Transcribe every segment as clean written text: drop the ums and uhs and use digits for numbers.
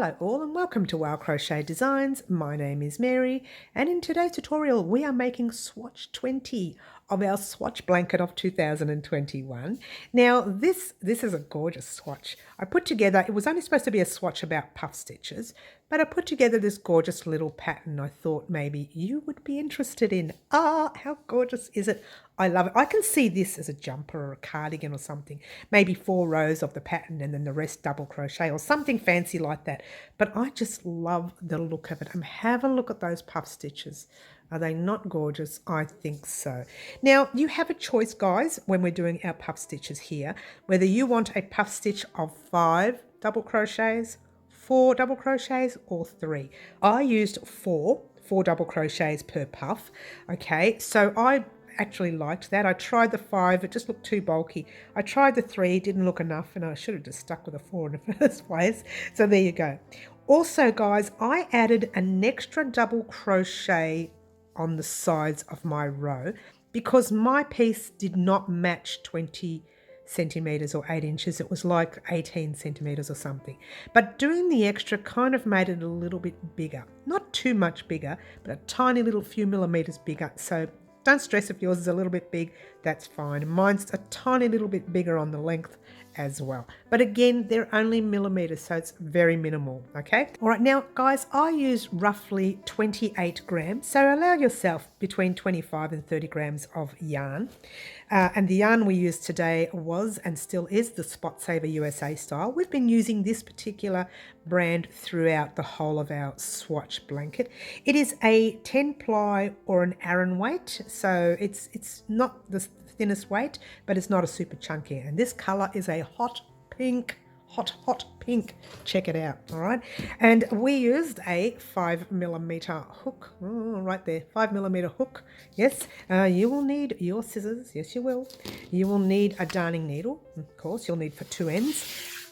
Hello all and welcome to our Crochet Designs. My name is Mary and in today's tutorial we are making swatch 20 of our swatch blanket of 2021. Now this is a gorgeous swatch. I put together, it was only supposed to be a swatch about puff stitches, but I put together this gorgeous little pattern I thought maybe you would be interested in. How gorgeous is it? I love it. I can see this as a jumper or a cardigan or something. Maybe 4 rows of the pattern and then the rest double crochet or something fancy like that. But I just love the look of it. And have a look at those puff stitches. Are they not gorgeous? I think so. Now, you have a choice, guys, when we're doing our puff stitches here, whether you want a puff stitch of 5 double crochets, 4 double crochets, or 3. I used 4 double crochets per puff. Okay, so I actually liked that. I tried the 5, it just looked too bulky. I tried the 3, it didn't look enough, and I should have just stuck with a 4 in the first place. So there you go. Also, guys, I added an extra double crochet on the sides of my row because my piece did not match 20 centimeters or 8 inches. It was like 18 centimeters or something. But doing the extra kind of made it a little bit bigger. Not too much bigger, but a tiny little few millimeters bigger. So don't stress if yours is a little bit big, that's fine. Mine's a tiny little bit bigger on the length as well. But again, they're only millimeters, so it's very minimal, okay? All right, now guys, I use roughly 28 grams. So allow yourself between 25 and 30 grams of yarn. And the yarn we used today was and still is the Spot Saver USA style. We've been using this particular brand throughout the whole of our swatch blanket. It is a 10 ply or an Aran weight, so it's not the thinnest weight, but it's not a super chunky. And this color is a hot pink. Hot pink. Check it out. All right. And we used a 5mm hook right there. 5mm hook. Yes. You will need your scissors. Yes, you will. You will need a darning needle. Of course, you'll need for 2 ends.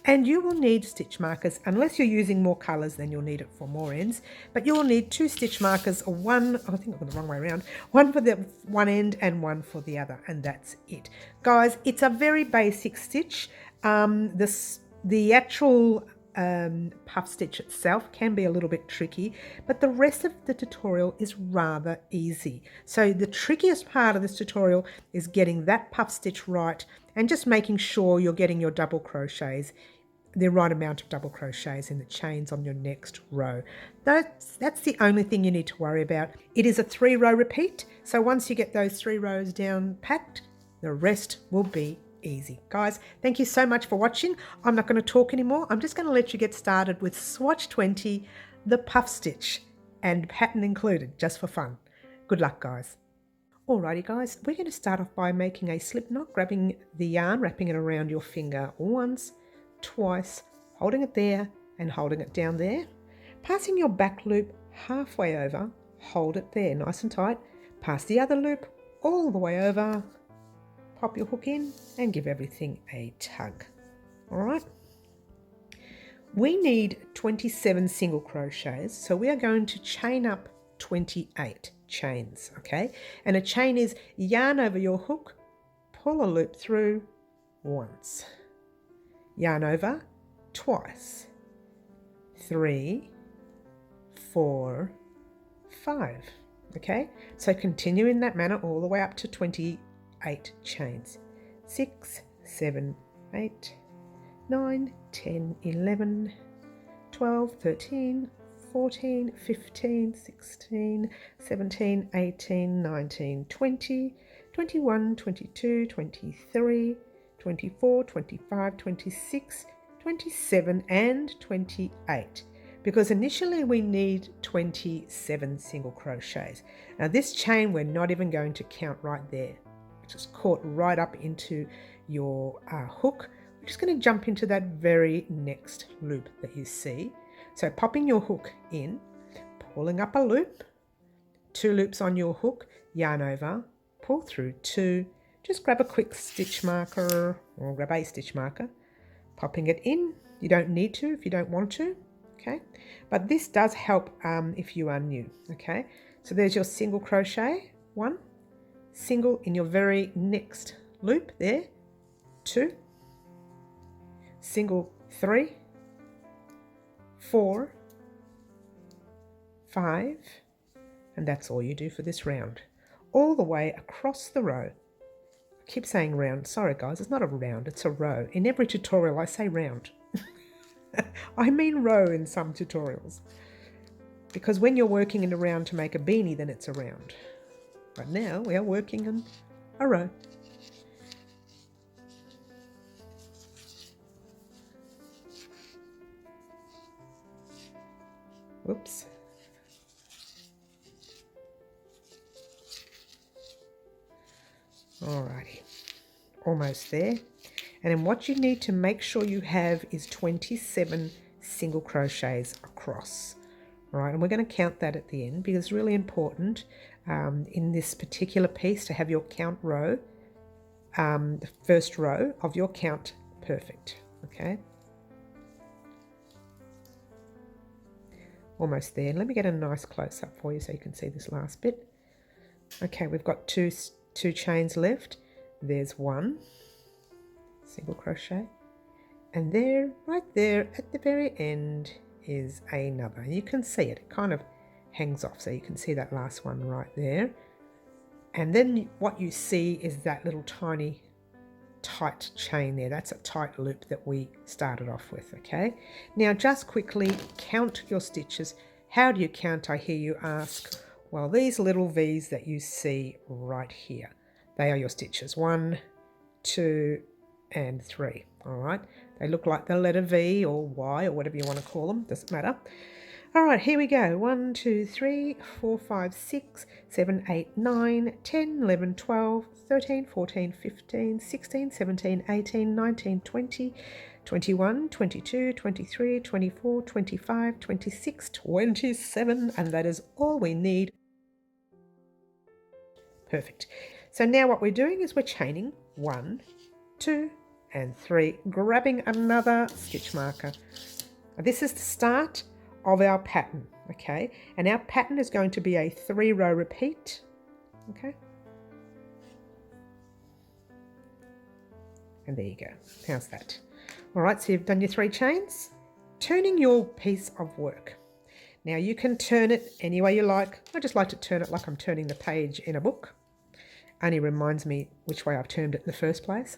And you will need stitch markers. Unless you're using more colors, then you'll need it for more ends. But you will need 2 stitch markers. One, I think I got the wrong way around. One for the one end and one for the other. And that's it. Guys, it's a very basic stitch. The actual puff stitch itself can be a little bit tricky, but the rest of the tutorial is rather easy. So the trickiest part of this tutorial is getting that puff stitch right and just making sure you're getting your double crochets, the right amount of double crochets in the chains on your next row. That's the only thing you need to worry about. It is a 3-row repeat, so once you get those 3 rows down packed, the rest will be easy. Guys, thank you so much for watching. I'm not going to talk anymore. I'm just going to let you get started with swatch 20, the puff stitch, and pattern included, just for fun. Good luck, guys. Alrighty guys, we're going to start off by making a slip knot, grabbing the yarn, wrapping it around your finger once, twice, holding it there and holding it down there, passing your back loop halfway over, hold it there nice and tight, pass the other loop all the way over, pop your hook in and give everything a tug. All right. We need 27 single crochets, so we are going to chain up 28 chains, okay? And a chain is yarn over your hook, pull a loop through once, yarn over twice, 3, 4, 5, okay? So continue in that manner all the way up to 28 chains. 6, 7, 8, 9, 10, 11, 12, 13, 14, 15, 16, 17, 18, 19, 20, 21, 22, 23, 24, 25, 26, 27, and 28. Because initially we need 27 single crochets. Now this chain we're not even going to count right there. Just caught right up into your hook. We're just going to jump into that very next loop that you see. So popping your hook in, pulling up a loop, 2 loops on your hook, yarn over, pull through 2, just grab a quick stitch marker or grab a stitch marker, popping it in. You don't need to if you don't want to, okay? But this does help if you are new, okay? So there's your single crochet, 1, single in your very next loop there, 2, single 3, 4, 5, and that's all you do for this round. All the way across the row. I keep saying round. Sorry guys, it's not a round, it's a row. In every tutorial I say round. I mean row in some tutorials. Because when you're working in a round to make a beanie, then it's a round. But now we are working in a row. Whoops. Alrighty, almost there. And then what you need to make sure you have is 27 single crochets across. All right, and we're going to count that at the end because it's really important in this particular piece to have your count row, the first row of your count perfect, okay? Almost there. Let me get a nice close-up for you so you can see this last bit. Okay, we've got two chains left. There's one single crochet, and there, right there at the very end is another. You can see it, it kind of hangs off, so you can see that last one right there. And then what you see is that little tiny tight chain there. That's a tight loop that we started off with, okay? Now just quickly count your stitches. How do you count, I hear you ask? Well, these little V's that you see right here, they are your stitches. 1, 2, and 3, all right? They look like the letter V or Y or whatever you want to call them, doesn't matter. All right, here we go. 1, 2, 3, 4, 5, 6, 7, 8, 9, 10, 11, 12, 13, 14, 15, 16, 17, 18, 19, 20, 21, 22, 23, 24, 25, 26, 27, and that is all we need. Perfect. So now what we're doing is we're chaining 1, 2, and 3, grabbing another stitch marker. This is the start of our pattern, okay? And our pattern is going to be a 3-row repeat, okay? And there you go. How's that? All right, so you've done your 3 chains. Turning your piece of work. Now you can turn it any way you like. I just like to turn it like I'm turning the page in a book. Only reminds me which way I've turned it in the first place.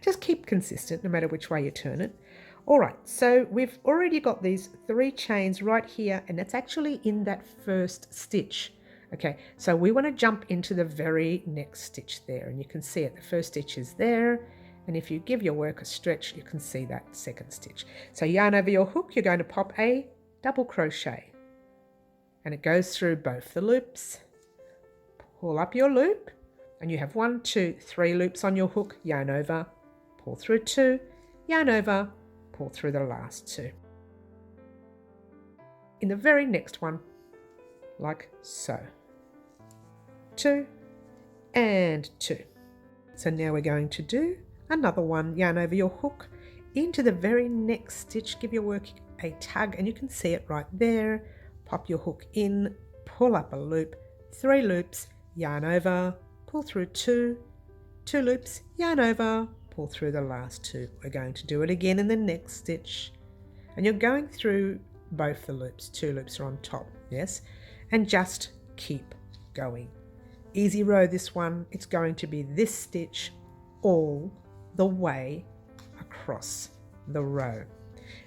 Just keep consistent no matter which way you turn it. All right, so we've already got these 3 chains right here, and it's actually in that first stitch. Okay, so we want to jump into the very next stitch there, and you can see it. The first stitch is there, and if you give your work a stretch, you can see that second stitch. So yarn over your hook, you're going to pop a double crochet, and it goes through both the loops. Pull up your loop, and you have 1, 2, 3 loops on your hook, yarn over, pull through 2, yarn over, pull through the last 2. In the very next one, like so. 2 and 2. So now we're going to do another one, yarn over your hook into the very next stitch, give your work a tug, and you can see it right there. Pop your hook in, pull up a loop, 3 loops, yarn over, pull through 2, 2 loops, yarn over, pull through the last 2. We're going to do it again in the next stitch, and you're going through both the loops. 2 loops are on top, yes, and just keep going. Easy row this one. It's going to be this stitch all the way across the row,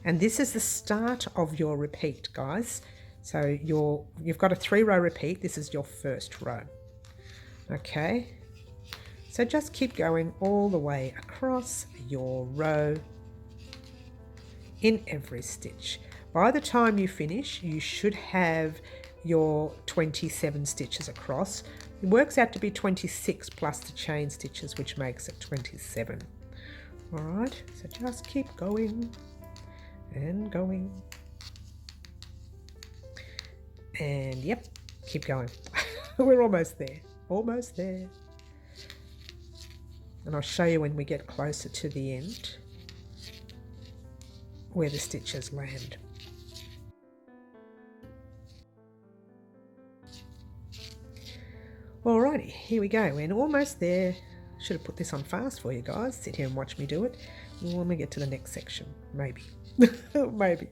and this is the start of your repeat, guys. So you've got a 3-row repeat. This is your first row. Okay, so just keep going all the way across your row in every stitch. By the time you finish, you should have your 27 stitches across. It works out to be 26 plus the chain stitches, which makes it 27. All right, so just keep going and going. And yep, keep going. We're almost there. Almost there. And I'll show you when we get closer to the end where the stitches land. Alrighty, here we go. We're almost there. Should have put this on fast for you guys. Sit here and watch me do it when we get to the next section. Maybe. Maybe.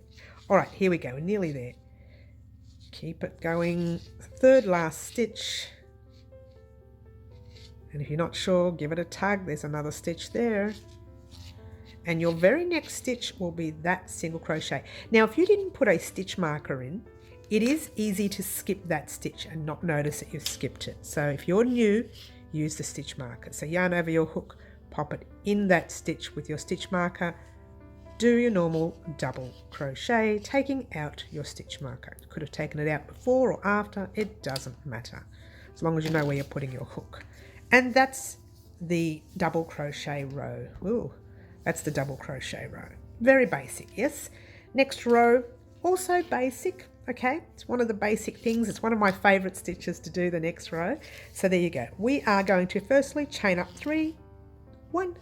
All right, here we go. We're nearly there. Keep it going. Third last stitch. And if you're not sure, give it a tug. There's another stitch there. And your very next stitch will be that single crochet. Now, if you didn't put a stitch marker in, it is easy to skip that stitch and not notice that you've skipped it. So if you're new, use the stitch marker. So yarn over your hook, pop it in that stitch with your stitch marker, do your normal double crochet, taking out your stitch marker. You could have taken it out before or after, it doesn't matter, as long as you know where you're putting your hook. And that's the double crochet row. Ooh, that's the double crochet row. Very basic, yes? Next row, also basic, okay? It's one of the basic things. It's one of my favorite stitches to do the next row. So there you go. We are going to firstly chain up 3, 1,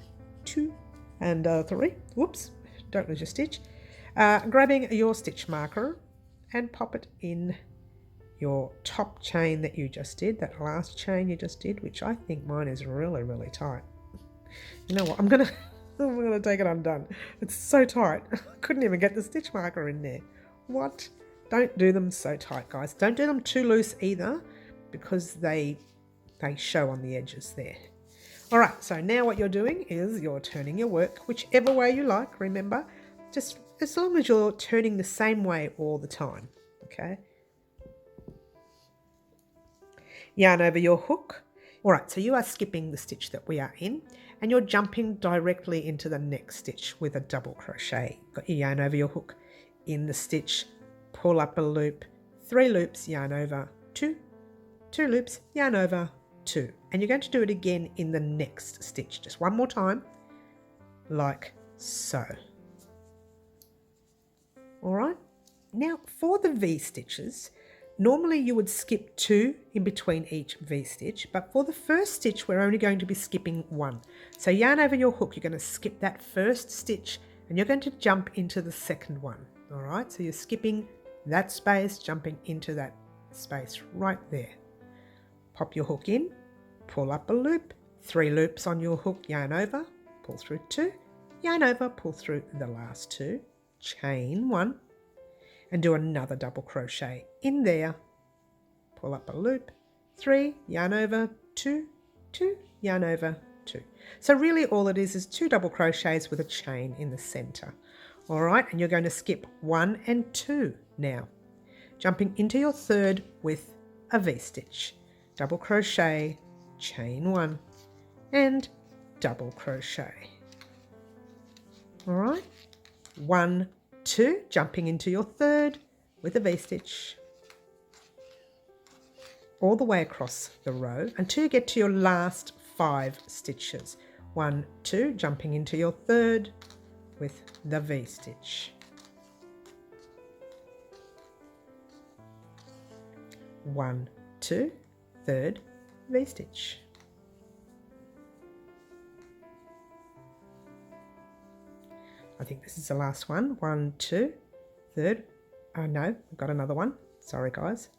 2, and 3. Whoops, don't lose your stitch. Grabbing your stitch marker and pop it in your top chain that you just did, that last chain you just did, which I think mine is really, really tight. You know what, I'm gonna take it undone. It's so tight. I couldn't even get the stitch marker in there. What? Don't do them so tight, guys. Don't do them too loose either, because they show on the edges there. All right, so now what you're doing is you're turning your work whichever way you like, remember, just as long as you're turning the same way all the time, okay? Yarn over your hook. All right, so you are skipping the stitch that we are in and you're jumping directly into the next stitch with a double crochet. Got your yarn over your hook in the stitch, pull up a loop, 3 loops, yarn over, 2, 2 loops, yarn over, 2. And you're going to do it again in the next stitch, just one more time, like so. All right, now for the V stitches, normally you would skip 2 in between each V stitch, but for the first stitch, we're only going to be skipping 1. So yarn over your hook, you're going to skip that first stitch and you're going to jump into the second one. All right, so you're skipping that space, jumping into that space right there. Pop your hook in, pull up a loop, 3 loops on your hook, yarn over, pull through 2, yarn over, pull through the last 2, chain 1, and do another double crochet in there, pull up a loop, 3, yarn over, 2, 2, yarn over, 2. So really all it is 2 double crochets with a chain in the center. All right, and you're going to skip 1 and 2 now, jumping into your third with a V-stitch, double crochet, chain 1, and double crochet. All right, 1, 2, jumping into your third with a V-stitch all the way across the row until you get to your last 5 stitches. 1, 2, jumping into your third with the V-stitch. 1, 2, third V-stitch. I think this is the last one. 1, 2, third. Oh no, we've got another one. Sorry guys.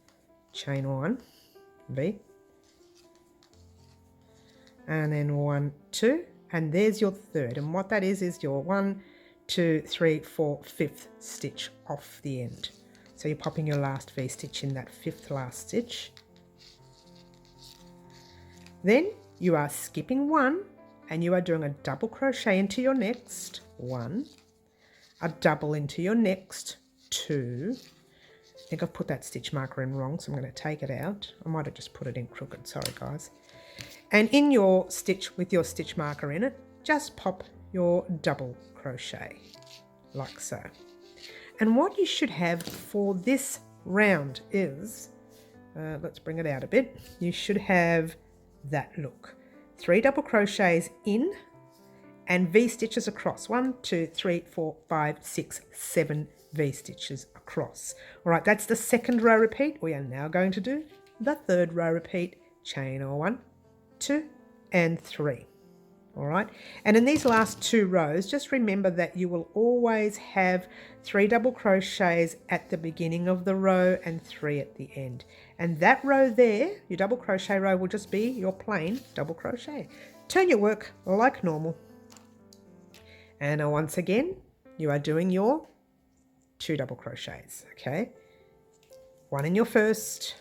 Chain 1, V. And then 1, 2, and there's your third. And what that is your 1, 2, 3, 4, 5th stitch off the end. So you're popping your last V-stitch in that 5th last stitch. Then you are skipping 1 and you are doing a double crochet into your next 1, a double into your next 2. I think I've put that stitch marker in wrong, so I'm going to take it out. I might have just put it in crooked, sorry guys. And in your stitch with your stitch marker in it, just pop your double crochet like so. And what you should have for this round is, let's bring it out a bit, you should have that look. 3 double crochets in and V-stitches across. 1, 2, 3, 4, 5, 6, 7 V-stitches across. All right, that's the second row repeat. We are now going to do the third row repeat. Chain 1, 2, and 3. All right, and in these last 2 rows, just remember that you will always have 3 double crochets at the beginning of the row and 3 at the end. And that row there, your double crochet row, will just be your plain double crochet. Turn your work like normal. And once again, you are doing your 2 double crochets, okay? One in your first,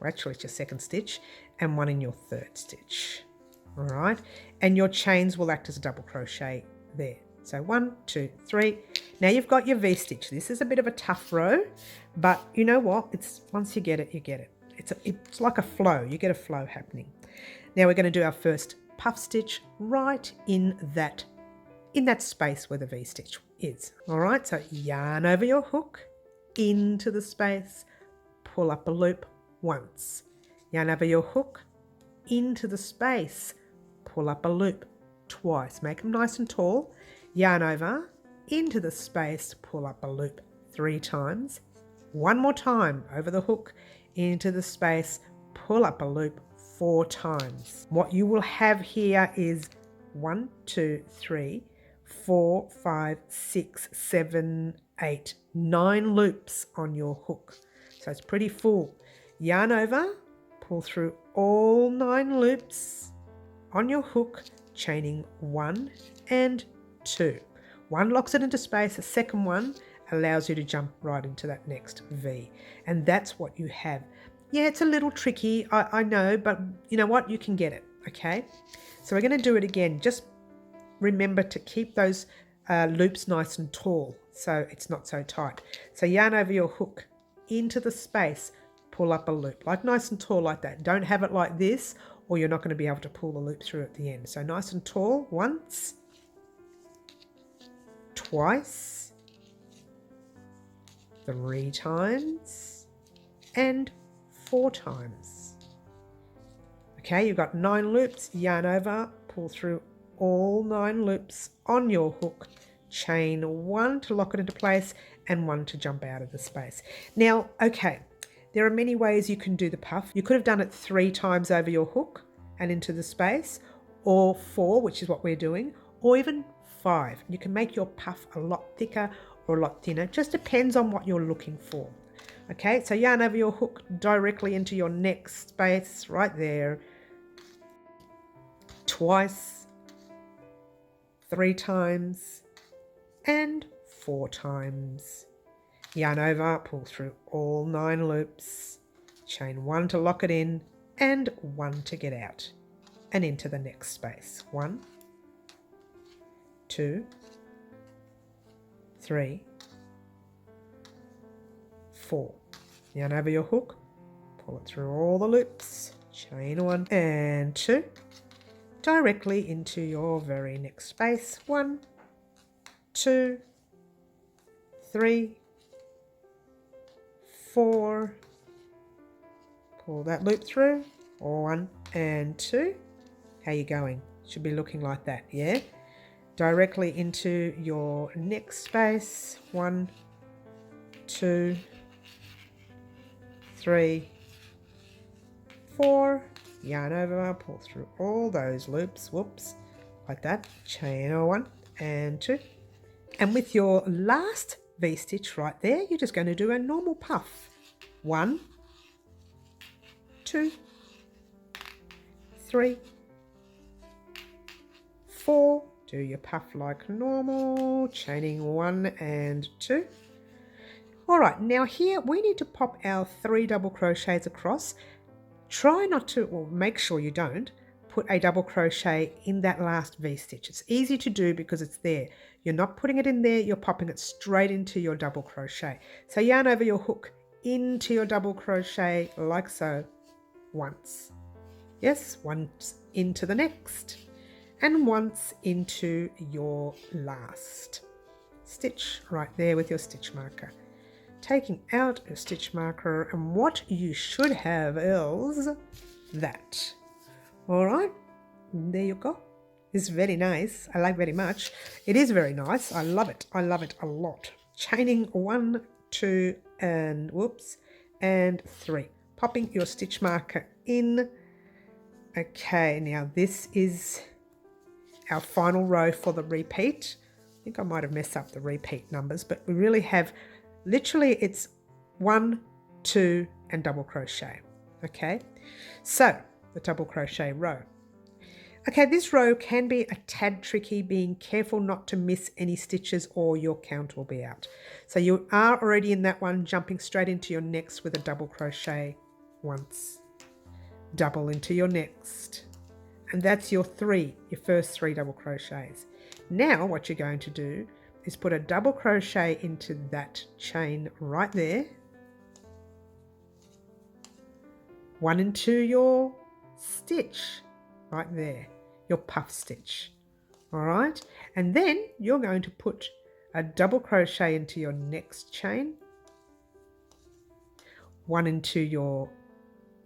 or actually it's your second stitch, and one in your third stitch. All right, and your chains will act as a double crochet there. So 1, 2, 3. Now you've got your V-stitch. This is a bit of a tough row, but you know what? It's once you get it, you get it. It's like a flow. You get a flow happening. Now we're going to do our first puff stitch right in that space where the V-stitch is. All right, so yarn over your hook, into the space, pull up a loop once. Yarn over your hook, into the space, pull up a loop twice. Make them nice and tall. Yarn over, into the space, pull up a loop 3 times. One more time over the hook, into the space, pull up a loop 4 times. What you will have here is 1, 2, 3, 4, 5, 6, 7, 8, 9 loops on your hook. So it's pretty full. Yarn over, pull through all 9 loops on your hook, chaining 1 and 2. One locks it into space, the second one allows you to jump right into that next V. And that's what you have. Yeah, it's a little tricky, I know, but you know what? You can get it, okay? So we're going to do it again. Just remember to keep those loops nice and tall so it's not so tight. So yarn over your hook, into the space, pull up a loop, like nice and tall like that. Don't have it like this or you're not going to be able to pull the loop through at the end. So nice and tall, once, twice, 3 times, and 4 times. Okay, you've got 9 loops, yarn over, pull through all 9 loops on your hook, chain 1 to lock it into place and 1 to jump out of the space. Now, okay, there are many ways you can do the puff. You could have done it 3 times over your hook and into the space, or 4, which is what we're doing, or even 5. You can make your puff a lot thicker or a lot thinner. It just depends on what you're looking for. Okay, so yarn over your hook directly into your next space right there. Twice, 3 times, and 4 times. Yarn over, pull through all 9 loops, chain 1 to lock it in, and 1 to get out and into the next space. 1, 2, 3, 4. Yarn over your hook, pull it through all the loops, chain 1 and 2, directly into your very next space. 1, 2, 3, 4. Pull that loop through. 1 and 2. How you going? Should be looking like that, yeah? Directly into your next space. 1, 2, 3, 4. Yarn over, pull through all those loops, whoops, like that. Chain 1 and 2. And with your last V-stitch right there, you're just going to do a normal puff. 1, 2, 3, 4. Do your puff like normal, chaining 1 and 2. All right, now here we need to pop our 3 double crochets across. Try not to, or make sure you don't, put a double crochet in that last V-stitch. It's easy to do because it's there. You're not putting it in there, you're popping it straight into your double crochet. So yarn over your hook into your double crochet like so, once. Yes, once into the next, and once into your last stitch right there with your stitch marker. Taking out your stitch marker, and what you should have is that. All right, there you go. It's very nice. I like very much. It is very nice. I love it. I love it a lot. Chaining 1, 2, and whoops, and 3. Popping your stitch marker in. Okay, now this is our final row for the repeat. I think I might have messed up the repeat numbers, but we really have, literally it's 1, 2, and double crochet. Okay, so the double crochet row. Okay, this row can be a tad tricky, being careful not to miss any stitches or your count will be out. So you are already in that one, jumping straight into your next with a double crochet once, double into your next, and that's your first three double crochets. Now what you're going to do is put a double crochet into that chain right there, one into your stitch right there, your puff stitch. All right, and then you're going to put a double crochet into your next chain, one into your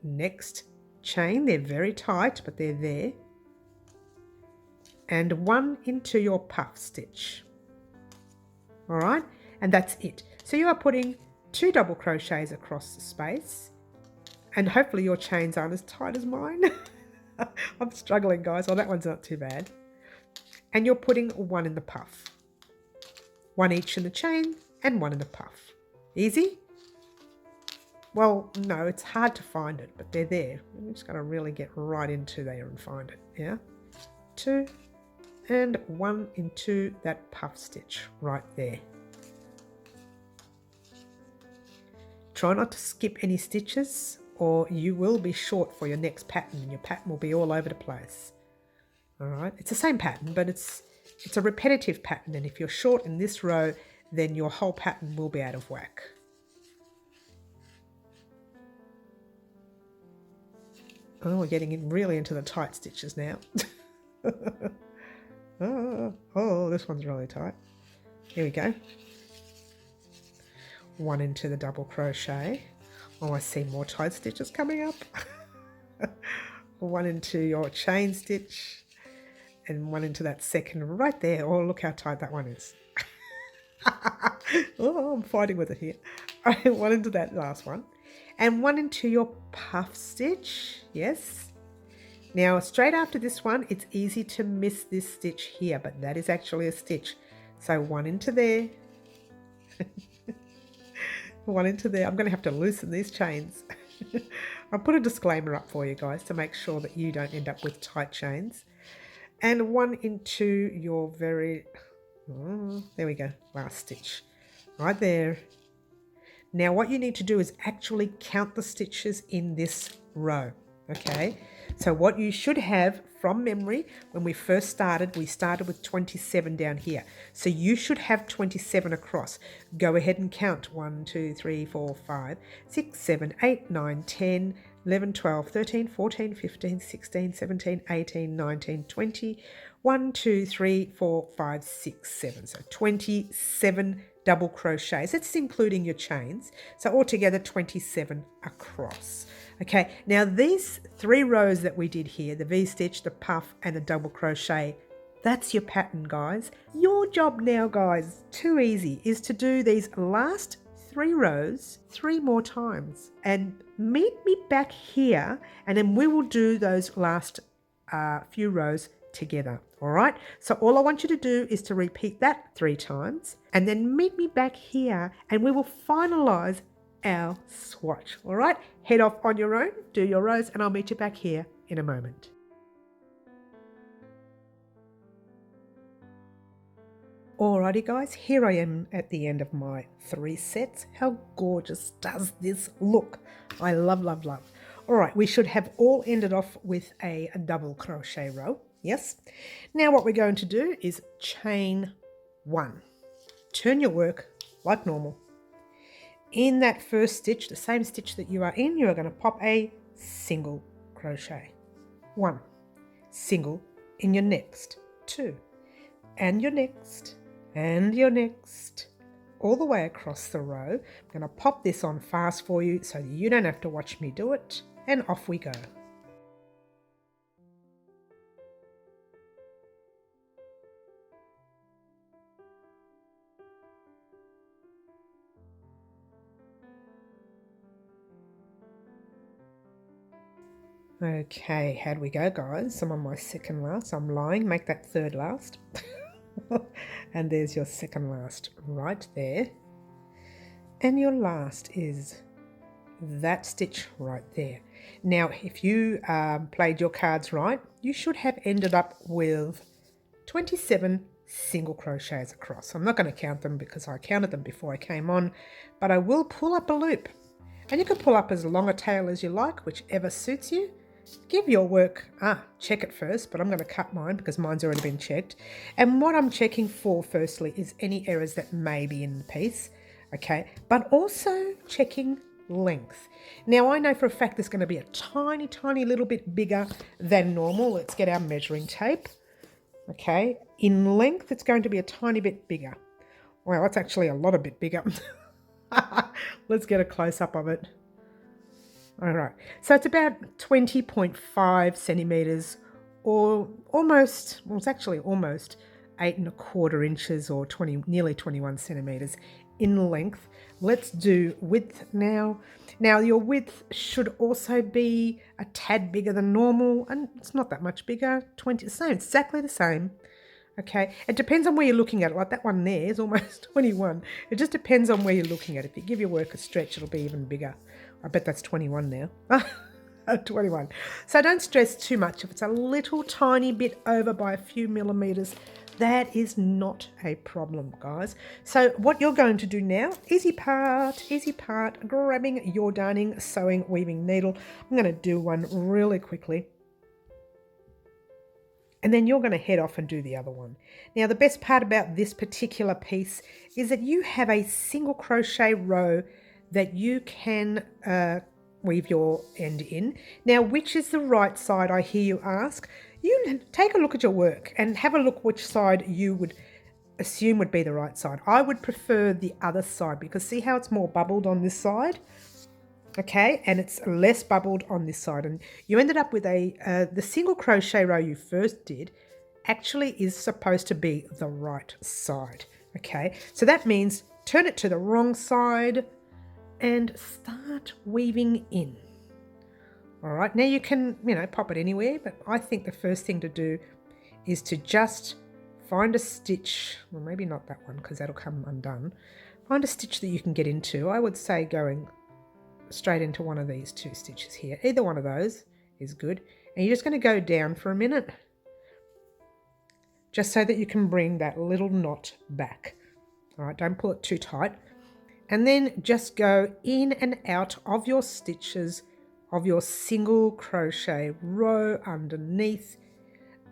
next chain, they're very tight but they're there, and one into your puff stitch. All right, and that's it. So you are putting 2 double crochets across the space, and hopefully your chains aren't as tight as mine. I'm struggling, guys. Oh, that one's not too bad. And you're putting 1 in the puff, 1 each in the chain and 1 in the puff. Easy? Well, no, it's hard to find it, but they're there. I'm just going to really get right into there and find it. Yeah, 2 and 1 into that puff stitch right there. Try not to skip any stitches, or you will be short for your next pattern and your pattern will be all over the place. All right, it's the same pattern, but it's a repetitive pattern, and if you're short in this row, then your whole pattern will be out of whack. Oh, we're getting really into the tight stitches now. Oh, this one's really tight. Here we go. 1 into the double crochet. Oh, I see more tight stitches coming up. 1 into your chain stitch and 1 into that second right there. Oh, look how tight that one is. Oh, I'm fighting with it here. All right, 1 into that last one and 1 into your puff stitch. Yes. Now, straight after this one, it's easy to miss this stitch here, but that is actually a stitch. So 1 into there. 1 into there. I'm going to have to loosen these chains. I'll put a disclaimer up for you guys to make sure that you don't end up with tight chains. And 1 into your there we go, last stitch right there. Now what you need to do is actually count the stitches in this row. Okay, so what you should have from memory, when we first started, we started with 27 down here. So you should have 27 across. Go ahead and count 1, 2, 3, 4, 5, 6, 7, 8, 9, 10, 11, 12, 13, 14, 15, 16, 17, 18, 19, 20, 1, 2, 3, 4, 5, 6, 7. So 27 double crochets. That's including your chains. So altogether 27 across. Okay, now these 3 rows that we did here, the V-stitch, the puff and the double crochet, that's your pattern, guys. Your job now, guys, too easy, is to do these last 3 rows 3 more times. And meet me back here and then we will do those last few rows together. All right, so all I want you to do is to repeat that 3 times and then meet me back here and we will finalize our swatch. All right, head off on your own, do your rows, and I'll meet you back here in a moment. Alrighty guys, here I am at the end of my 3 sets. How gorgeous does this look? I love, love, love. All right, we should have all ended off with a double crochet row. Yes. Now what we're going to do is chain 1. Turn your work like normal. In that first stitch, the same stitch that you are in, you are going to pop a single crochet. 1. Single in your next. 2. And your next. And your next. All the way across the row. I'm going to pop this on fast for you so that you don't have to watch me do it. And off we go. Okay, how'd we go, guys? I'm on my second last. I'm lying. Make that third last. And there's your second last right there. And your last is that stitch right there. Now, if you played your cards right, you should have ended up with 27 single crochets across. I'm not going to count them because I counted them before I came on, but I will pull up a loop. And you can pull up as long a tail as you like, whichever suits you. Give your work, check it first, but I'm going to cut mine because mine's already been checked. And what I'm checking for firstly is any errors that may be in the piece, okay? But also checking length. Now I know for a fact there's going to be a tiny, tiny little bit bigger than normal. Let's get our measuring tape, okay? In length, it's going to be a tiny bit bigger. Well, it's actually a lot a bit bigger. Let's get a close-up of it. All right, so it's about 20.5 centimeters, or almost, well, it's actually almost 8¼ inches, or nearly 21 centimeters in length. Let's do width now. Now your width should also be a tad bigger than normal, and it's not that much bigger, 20, same, exactly the same. Okay, it depends on where you're looking at it. Like that one there is almost 21. It just depends on where you're looking at it. If you give your work a stretch, it'll be even bigger. I bet that's 21 now. 21. So don't stress too much. If it's a little tiny bit over by a few millimeters, that is not a problem, guys. So what you're going to do now, easy part, grabbing your darning, sewing, weaving needle. I'm going to do one really quickly. And then you're going to head off and do the other one. Now, the best part about this particular piece is that you have a single crochet row that you can weave your end in. Now, which is the right side, I hear you ask? You take a look at your work and have a look which side you would assume would be the right side. I would prefer the other side because see how it's more bubbled on this side? Okay, and it's less bubbled on this side, and you ended up with the single crochet row you first did actually is supposed to be the right side. Okay, so that means turn it to the wrong side and start weaving in. All right, now you can, pop it anywhere, but I think the first thing to do is to just find a stitch, well, maybe not that one because that'll come undone. Find a stitch that you can get into. I would say going straight into one of these two stitches here. Either one of those is good. And you're just going to go down for a minute, just so that you can bring that little knot back. All right, don't pull it too tight. And then just go in and out of your stitches of your single crochet row underneath.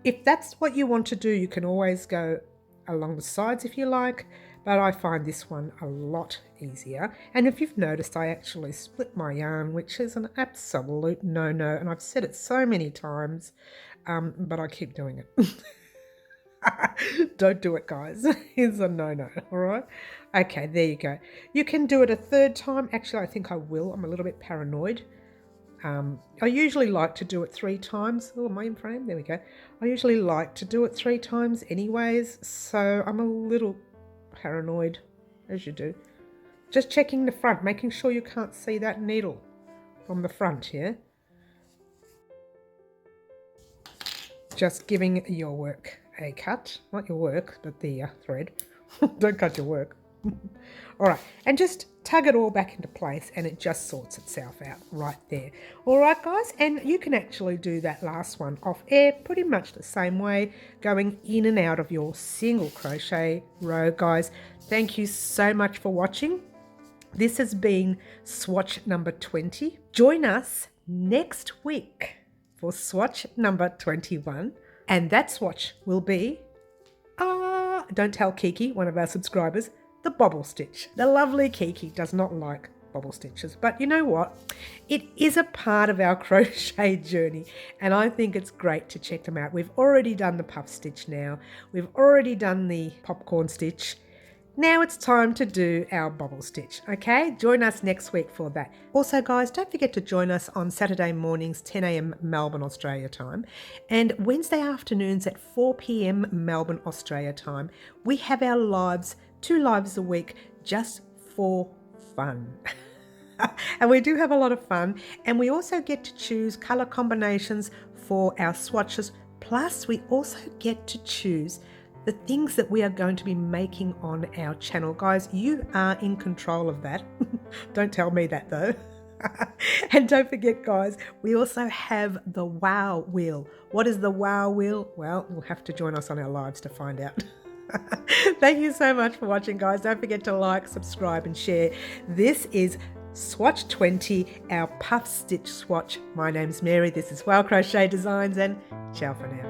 If that's what you want to do, you can always go along the sides if you like, but I find this one a lot easier. And if you've noticed, I actually split my yarn, which is an absolute no-no, and I've said it so many times, but I keep doing it. Don't do it, guys. It's a no-no, all right? Okay, there you go. You can do it a third time. Actually, I think I will. I'm a little bit paranoid. I usually like to do it 3 times. Oh, am I in frame? There we go. I usually like to do it 3 times anyways, so I'm a little paranoid, as you do. Just checking the front, making sure you can't see that needle from the front here. Just giving your work a cut. Not your work, but the thread. Don't cut your work. All right, and just tug it all back into place and it just sorts itself out right there. All right, guys, and you can actually do that last one off air pretty much the same way, going in and out of your single crochet row. Guys, thank you so much for watching. This has been swatch number 20. Join us next week for swatch number 21, and that swatch will be, don't tell Kiki, one of our subscribers, the bobble stitch. The lovely Kiki does not like bobble stitches, but you know what? It is a part of our crochet journey, and I think it's great to check them out. We've already done the puff stitch now. We've already done the popcorn stitch. Now it's time to do our bobble stitch, okay? Join us next week for that. Also, guys, don't forget to join us on Saturday mornings, 10 a.m. Melbourne, Australia time, and Wednesday afternoons at 4 p.m. Melbourne, Australia time. We have our lives, 2 lives a week, just for fun. And we do have a lot of fun, and we also get to choose colour combinations for our swatches, plus we also get to choose the things that we are going to be making on our channel. Guys, you are in control of that. Don't tell me that though. And don't forget, guys, we also have the wow wheel. What is the wow wheel? Well, you'll have to join us on our lives to find out. Thank you so much for watching, guys. Don't forget to like, subscribe and share. This is Swatch 20, our puff stitch swatch. My name's Mary. This is Crochet Designs, and ciao for now.